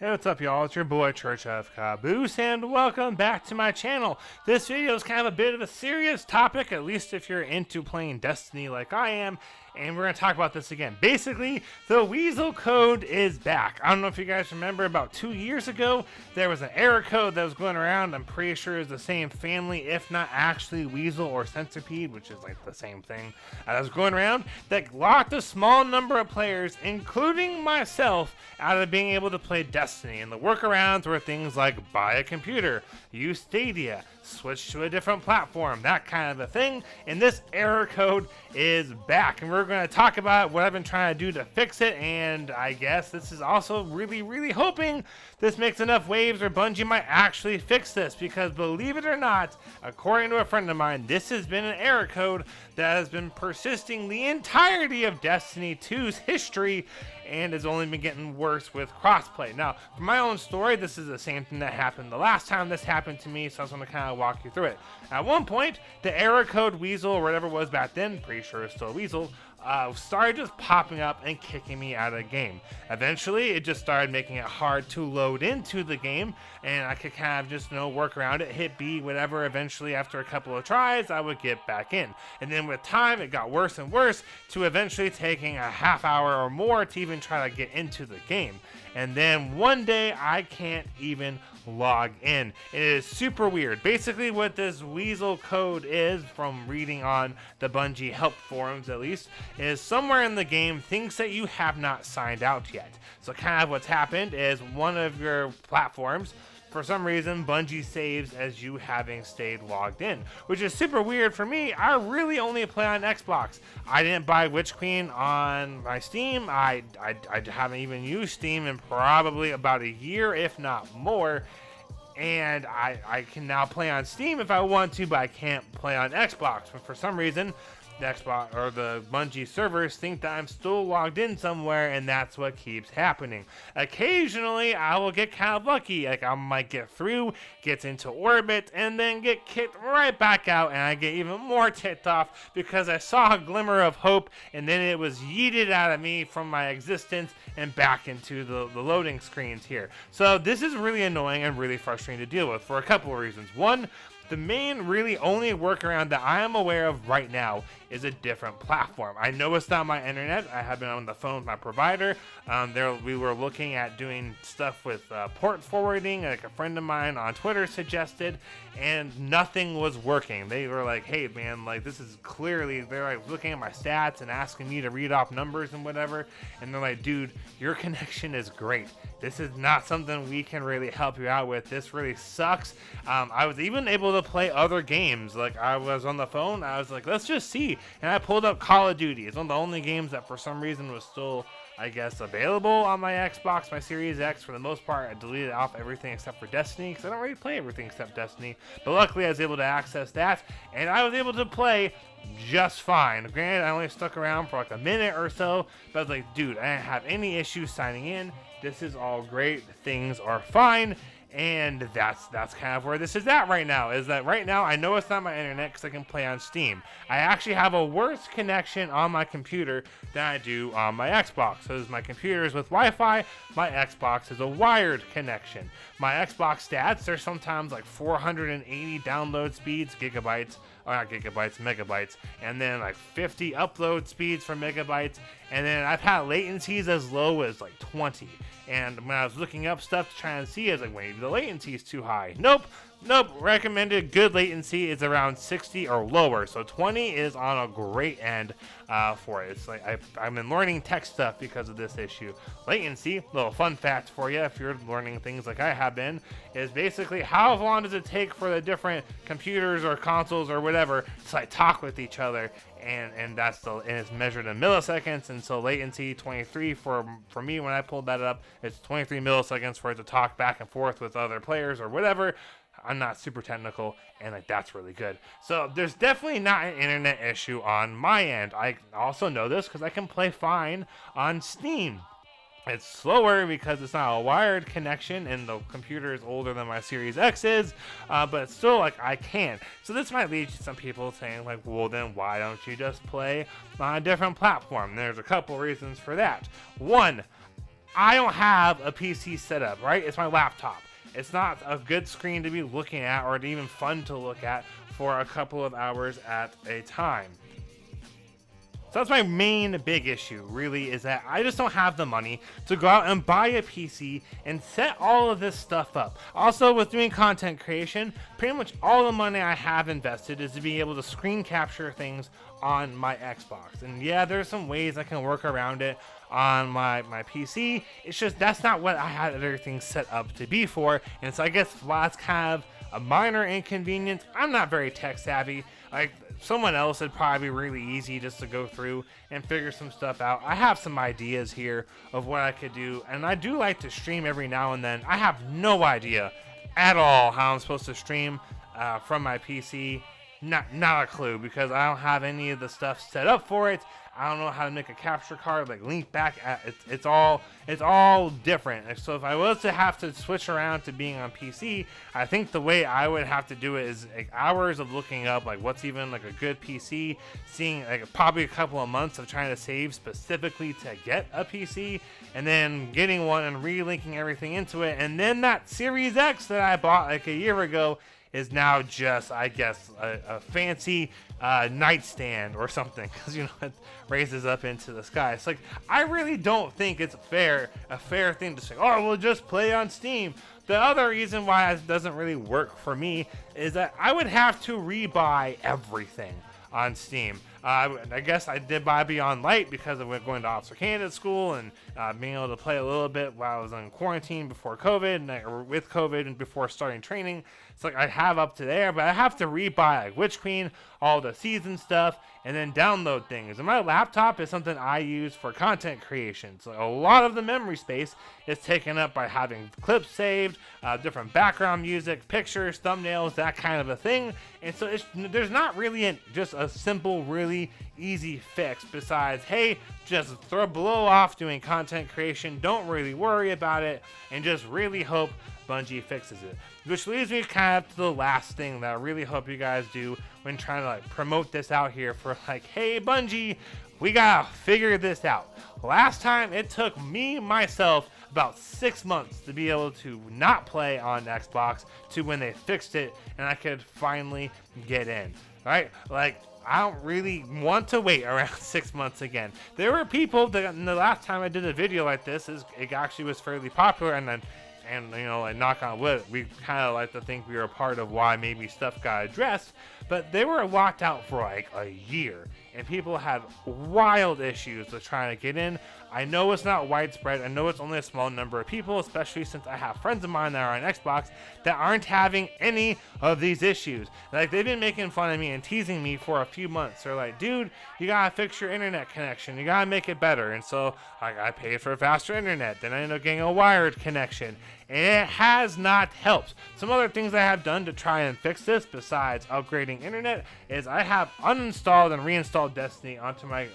Hey, what's up, y'all? It's your boy, Church of Caboose, and welcome back to my channel. This video is kind of a bit of a serious topic, at least if you're into playing Destiny like I am, and we're going to talk about this again. Basically, the Weasel code is back. I don't know if you guys remember, about 2 years ago, there was an error code that was going around. I'm pretty sure it's the same family, if not actually Weasel or Centipede, which is like the same thing, that was going around, that locked a small number of players, including myself, out of being able to play Destiny. And the workarounds were things like buy a computer, use Stadia, switch to a different platform, that kind of a thing. And this error code is back, and we're going to talk about what I've been trying to do to fix it. And I guess this is also really hoping this makes enough waves or Bungie might actually fix this, because believe it or not, according to a friend of mine, this has been an error code that has been persisting the entirety of Destiny 2's history, and has only been getting worse with crossplay. Now, for my own story, this is the same thing that happened the last time this happened to me, so I just want to kind of walk you through it. At one point, the error code Weasel, or whatever it was back then, pretty sure it's still Weasel, started just popping up and kicking me out of the game. Eventually, it just started making it hard to load into the game, and I could kind of just, work around it, hit B, whatever. Eventually, after a couple of tries, I would get back in. And then with time, it got worse and worse, to eventually taking a half hour or more to even try to get into the game. And then one day, I can't even log in. It is super weird. Basically, what this Weasel code is, from reading on the Bungie help forums at least, is somewhere in the game thinks that you have not signed out yet. So kind of what's happened is one of your platforms, for some reason, Bungie saves as you having stayed logged in, which is super weird for me. I really only play on Xbox. I didn't buy Witch Queen on my Steam. I haven't even used Steam in probably about a year, if not more. And I can now play on Steam if I want to, but I can't play on Xbox. But for some reason, the Xbox or the Bungie servers think that I'm still logged in somewhere, and that's what keeps happening. Occasionally, I will get kind of lucky. Like, I might get through, get into orbit, and then get kicked right back out, and I get even more ticked off because I saw a glimmer of hope, and then it was yeeted out of me from my existence and back into the loading screens here. So this is really annoying and really frustrating to deal with for a couple of reasons. One, the main really only workaround that I am aware of right now is a different platform. I know it's not my internet. I have been on the phone with my provider. We were looking at doing stuff with port forwarding, like a friend of mine on Twitter suggested, and nothing was working. They were like, hey man, like this is clearly, they're like looking at my stats and asking me to read off numbers and whatever, and they're like, dude, your connection is great. This is not something we can really help you out with. This really sucks. I was even able to play other games. Like, I was on the phone, I was like, let's just see. And I pulled up Call of Duty. It's one of the only games that for some reason was still, I guess, available on my Xbox, my Series X. For the most part, I deleted off everything except for Destiny, because I don't really play everything except Destiny. But luckily, I was able to access that, and I was able to play just fine. Granted, I only stuck around for like a minute or so, but I was like, dude, I didn't have any issues signing in. This is all great. Things are fine. And that's kind of where this is at right now, is that right now I know it's not my internet because I can play on Steam. I actually have a worse connection on my computer than I do on my Xbox. So my computer is with Wi-Fi, my Xbox is a wired connection. My Xbox stats, they're sometimes like 480 download speeds, gigabytes, or not gigabytes, megabytes, and then like 50 upload speeds for megabytes, and then I've had latencies as low as like 20. And when I was looking up stuff to try and see, I was like, wait, the latency is too high. Nope. Recommended good latency is around 60 or lower. So 20 is on a great end for it. It's like I've been learning tech stuff because of this issue. Latency, little fun fact for you, if you're learning things like I have been, is basically how long does it take for the different computers or consoles or whatever to like talk with each other. And it's measured in milliseconds, and so latency 23 for me when I pulled that up, it's 23 milliseconds for it to talk back and forth with other players or whatever. I'm not super technical, and like that's really good. So there's definitely not an internet issue on my end. I also know this because I can play fine on Steam. It's slower because it's not a wired connection, and the computer is older than my Series X is, but it's still like I can. So this might lead to some people saying like, well then why don't you just play on a different platform? There's a couple reasons for that. One, I don't have a PC set up, right? It's my laptop. It's not a good screen to be looking at or even fun to look at for a couple of hours at a time. So that's my main big issue, really, is that I just don't have the money to go out and buy a PC and set all of this stuff up. Also, with doing content creation, pretty much all the money I have invested is to be able to screen capture things on my Xbox. And yeah, there's some ways I can work around it on my PC. It's just that's not what I had everything set up to be for. And so I guess while that's kind of a minor inconvenience, I'm not very tech savvy. Like, someone else, it'd probably be really easy just to go through and figure some stuff out. I have some ideas here of what I could do, and I do like to stream every now and then. I have no idea at all how I'm supposed to stream from my PC. Not a clue, because I don't have any of the stuff set up for it. I don't know how to make a capture card, like link back. It's all different. So if I was to have to switch around to being on PC, I think the way I would have to do it is like hours of looking up like what's even like a good PC, seeing like probably a couple of months of trying to save specifically to get a PC, and then getting one and relinking everything into it, and then that Series X that I bought like a year ago is now just, I guess, a fancy nightstand or something, because you know it raises up into the sky. It's like, I really don't think it's a fair thing to say, oh, we'll just play on Steam. The other reason why it doesn't really work for me is that I would have to rebuy everything on Steam. I guess I did buy Beyond Light because of going to Officer Candidate School and being able to play a little bit while I was in quarantine before COVID, or with COVID and before starting training. It's like I have up to there, but I have to rebuy like Witch Queen, all the season stuff, and then download things. And my laptop is something I use for content creation. So a lot of the memory space is taken up by having clips saved, different background music, pictures, thumbnails, that kind of a thing. And so there's not really just a simple, really easy fix besides, hey, just blow off doing content creation, don't really worry about it, and just really hope Bungie fixes it. Which leads me kind of to the last thing that I really hope you guys do when trying to like promote this out here for like, hey Bungie, we gotta figure this out. Last time it took me myself about 6 months to be able to not play on Xbox to when they fixed it and I could finally get in. Right? Like, I don't really want to wait around 6 months again. There were people that the last time I did a video like this, it actually was fairly popular, and you know, like, knock on wood, we kind of like to think we were a part of why maybe stuff got addressed, but they were locked out for like a year, and people had wild issues with trying to get in. I know it's not widespread. I know it's only a small number of people, especially since I have friends of mine that are on Xbox that aren't having any of these issues. Like, they've been making fun of me and teasing me for a few months. They're like, dude, you gotta fix your internet connection. You gotta make it better. And so I paid for faster internet. Then I ended up getting a wired connection, and it has not helped. Some other things I have done to try and fix this besides upgrading internet is I have uninstalled and reinstalled Destiny onto my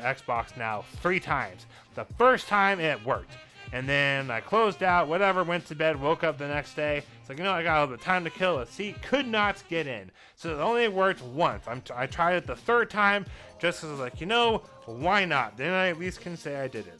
Xbox now 3 times. The first time it worked, and then I closed out, whatever, went to bed, woke up the next day. It's like, you know, I got a little bit of time to kill. Let's see, could not get in. So it only worked once. I tried it the 3rd time just because I was like, you know, why not? Then I at least can say I did it.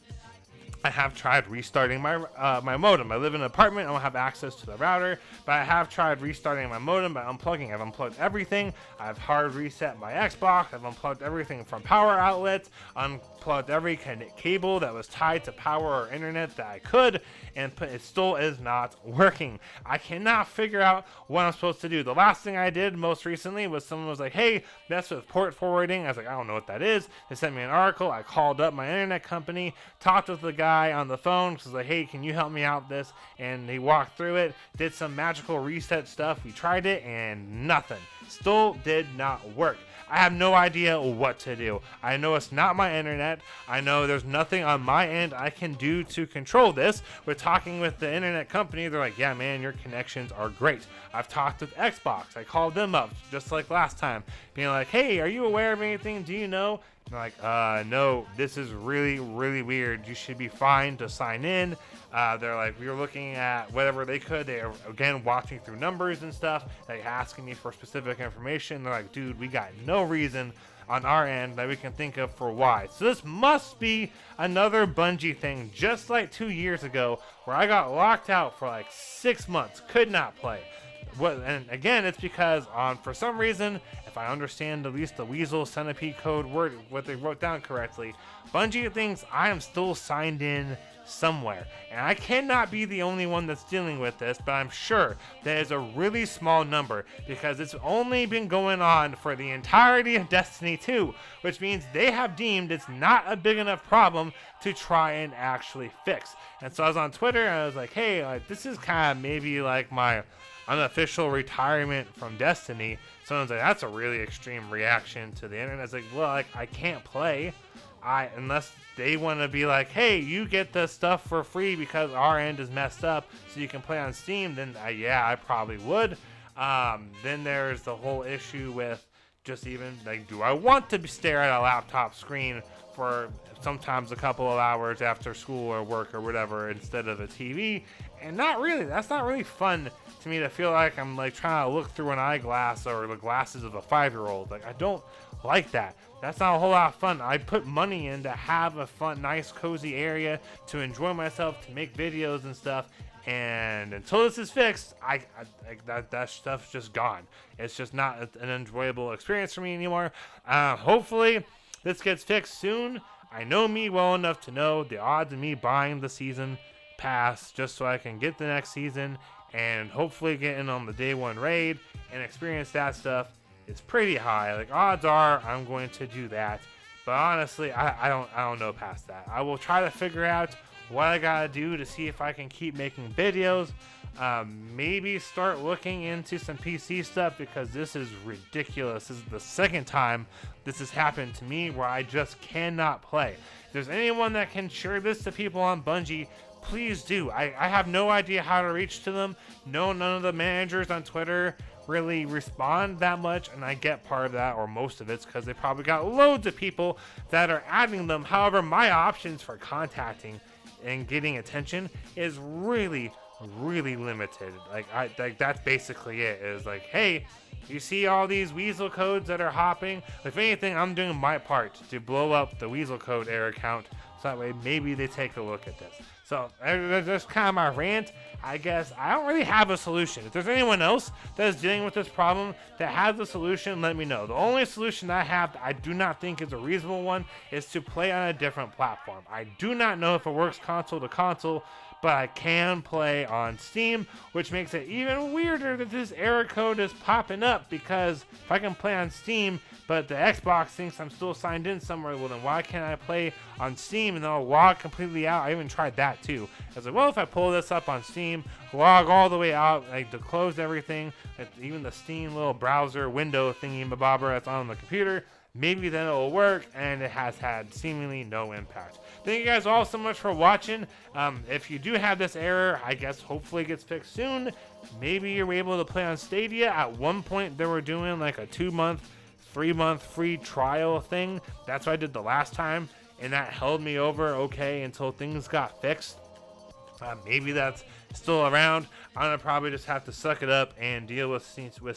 I have tried restarting my my modem. I live in an apartment. I don't have access to the router, but I have tried restarting my modem by unplugging. I've unplugged everything. I've hard reset my Xbox. I've unplugged everything from power outlets, unplugged every cable that was tied to power or internet that I could, and it still is not working. I cannot figure out what I'm supposed to do. The last thing I did most recently was someone was like, hey, mess with port forwarding. I was like, I don't know what that is. They sent me an article. I called up my internet company, talked with the guy on the phone, was like, hey, can you help me out with this? And he walked through it, did some magical reset stuff. We tried it and nothing. Still did not work. I have no idea what to do. I know it's not my internet. I know there's nothing on my end I can do to control this. We're talking with the internet company. They're like, yeah, man, your connections are great. I've talked with Xbox. I called them up just like last time, being like, hey, are you aware of anything? Do you know? And they're like, no, this is really, really weird. You should be fine to sign in. They're like, we were looking at whatever they could. They are, again, watching through numbers and stuff. They asking me for specific information. They're like, dude, we got no reason on our end that we can think of for why. So this must be another Bungie thing, just like 2 years ago, where I got locked out for like 6 months, could not play. And again, it's because for some reason, if I understand at least the Weasel centipede code word, what they wrote down correctly, Bungie thinks I am still signed in somewhere. And I cannot be the only one that's dealing with this, but I'm sure that is a really small number, because it's only been going on for the entirety of Destiny 2, which means they have deemed it's not a big enough problem to try and actually fix. And so I was on Twitter and I was like, hey, this is kind of maybe like my unofficial retirement from Destiny. Someone's like, that's a really extreme reaction to the internet. I was like, well, like, I can't play unless they want to be like, hey, you get the stuff for free because our end is messed up so you can play on Steam. Then yeah, I probably would. Then there's the whole issue with just even like, do I want to stare at a laptop screen for sometimes a couple of hours after school or work or whatever instead of a TV? And not really. That's not really fun to me, to feel like I'm like trying to look through an eyeglass or the glasses of a 5-year-old. Like, I don't like that. That's not a whole lot of fun. I put money in to have a fun, nice, cozy area to enjoy myself, to make videos and stuff. And until this is fixed, that stuff's just gone. It's just not an enjoyable experience for me anymore. Hopefully, this gets fixed soon. I know me well enough to know the odds of me buying the season pass just so I can get the next season and hopefully get in on the day one raid and experience that stuff is pretty high. Like, odds are I'm going to do that, but honestly, I don't know past that. I will try to figure out what I gotta do to see if I can keep making videos. Maybe start looking into some PC stuff, because this is ridiculous. This is the second time this has happened to me where I just cannot play. If there's anyone that can share this to people on Bungie, please do. I have no idea how to reach to them. None of the managers on Twitter really respond that much, and I get part of that, or most of it's because they probably got loads of people that are adding them. However, my options for contacting and getting attention is really limited. Like that's basically it. Is like, hey, you see all these Weasel codes that are hopping? If anything, I'm doing my part to blow up the Weasel code error count, so that way maybe they take a look at this. So that's kind of my rant. I guess I don't really have a solution. If there's anyone else that is dealing with this problem that has a solution, let me know. The only solution I have that I do not think is a reasonable one is to play on a different platform. I do not know if it works console to console, but I can play on Steam, which makes it even weirder that this error code is popping up, because if I can play on Steam, but the Xbox thinks I'm still signed in somewhere, well then why can't I play on Steam and then I'll log completely out? I even tried that too. I was like, well, if I pull this up on Steam, log all the way out, like to close everything, even the Steam little browser window thingy-mabobber that's on the computer, maybe then it'll work, and it has had seemingly no impact. Thank you guys all so much for watching. If you do have this error, I guess hopefully it gets fixed soon. Maybe you're able to play on Stadia. At one point, they were doing like a 2-month, 3-month free trial thing. That's what I did the last time, and that held me over okay until things got fixed. Maybe that's still around. I'm gonna probably just have to suck it up and deal with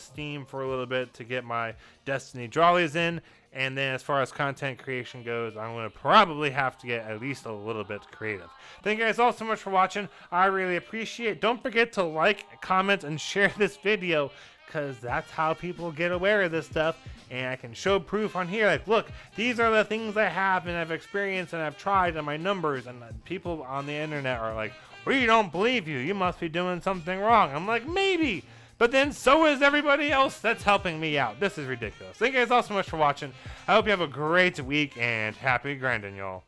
Steam for a little bit to get my Destiny jollies in. And then as far as content creation goes, I'm going to probably have to get at least a little bit creative. Thank you guys all so much for watching. I really appreciate it. Don't forget to like, comment, and share this video, because that's how people get aware of this stuff. And I can show proof on here. Like, look, these are the things I have and I've experienced and I've tried, and my numbers. And people on the internet are like, we don't believe you. You must be doing something wrong. I'm like, maybe. But then so is everybody else that's helping me out. This is ridiculous. Thank you guys all so much for watching. I hope you have a great week, and happy grinding, y'all.